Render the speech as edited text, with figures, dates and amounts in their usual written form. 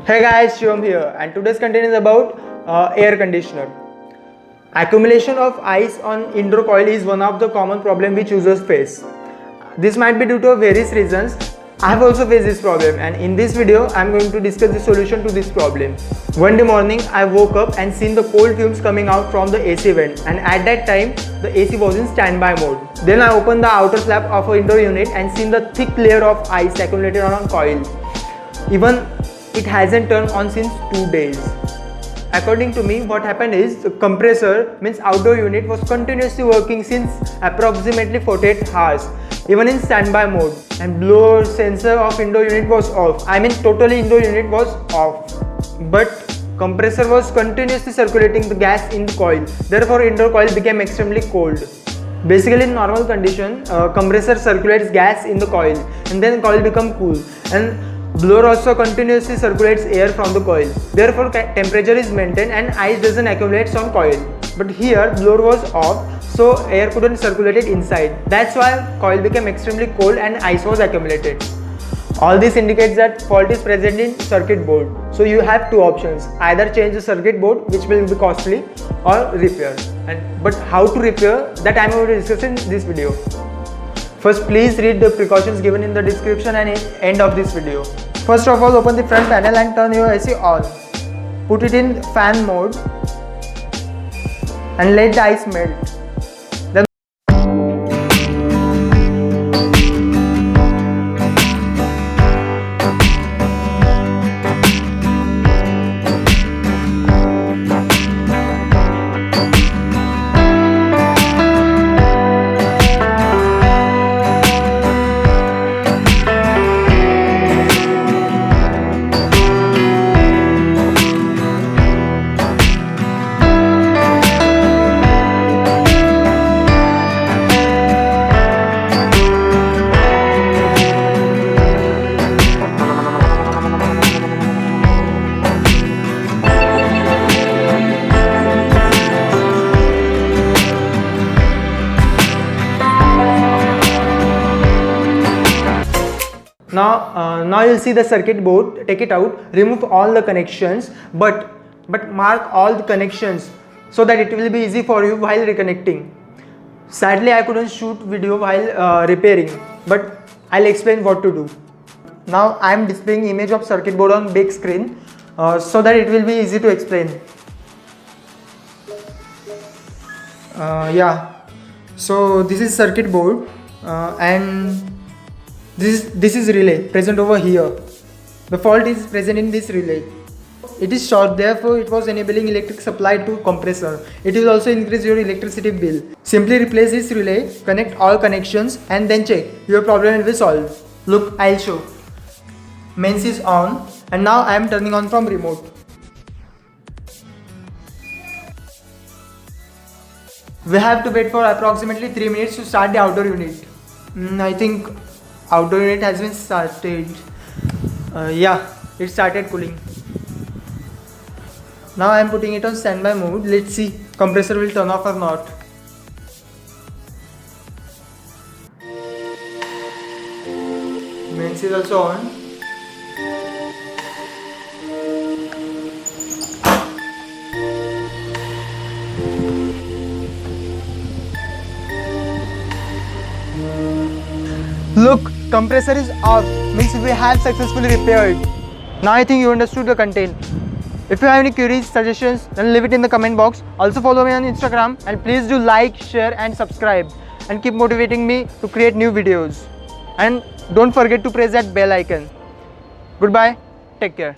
Hey guys, Shivam here, and today's content is about air conditioner. Accumulation of ice on indoor coil is one of the common problem which users face. This might be due to various reasons. I have also faced this problem, and in this video I am going to discuss the solution to this problem. One day morning I woke up and seen the cold fumes coming out from the AC vent, and at that time the AC was in standby mode. Then I opened the outer slab of an indoor unit and seen the thick layer of ice accumulated on a coil. Even it hasn't turned on since 2 days. According to me, what happened is the compressor means outdoor unit was continuously working since approximately 48 hours, even in standby mode, and blower sensor of indoor unit was off. I mean totally indoor unit was off, but compressor was continuously circulating the gas in the coil. Therefore, indoor coil became extremely cold. Basically, in normal condition, compressor circulates gas in the coil, and then coil become cool, and blower also continuously circulates air from the coil. Therefore, temperature is maintained and ice doesn't accumulate on coil. But here, blower was off, so air couldn't circulate it inside. That's why coil became extremely cold and ice was accumulated. All this indicates that fault is present in circuit board. So you have two options: either change the circuit board, which will be costly, or repair. But how to repair, that I am going to discuss in this video. First, please read the precautions given in the description and end of this video. First of all, open the front panel and turn your AC on. Put it in fan mode and let the ice melt. Now you'll see the circuit board. Take it out, remove all the connections, but mark all the connections so that it will be easy for you while reconnecting. Sadly, I couldn't shoot video while repairing, but I'll explain what to do. Now I am displaying image of circuit board on big screen so that it will be easy to explain. So this is circuit board and this is relay present over here. The fault is present in this relay. It is short, therefore it was enabling electric supply to compressor. It will also increase your electricity bill. Simply replace this relay, connect all connections and then check. Your problem will be solved. Look, I'll show. Mains is on and now I am turning on from remote. We have to wait for approximately 3 minutes to start the outdoor unit. I think outdoor unit has been started. It started cooling. Now I am putting it on standby mode. Let's see compressor will turn off or not. Mains is also on. Look, compressor is off, means we have successfully repaired. Now I think you understood the content. If you have any queries, suggestions, then leave it in the comment box. Also follow me on Instagram and please do like, share and subscribe and keep motivating me to create new videos. And don't forget to press that bell icon. Goodbye, take care.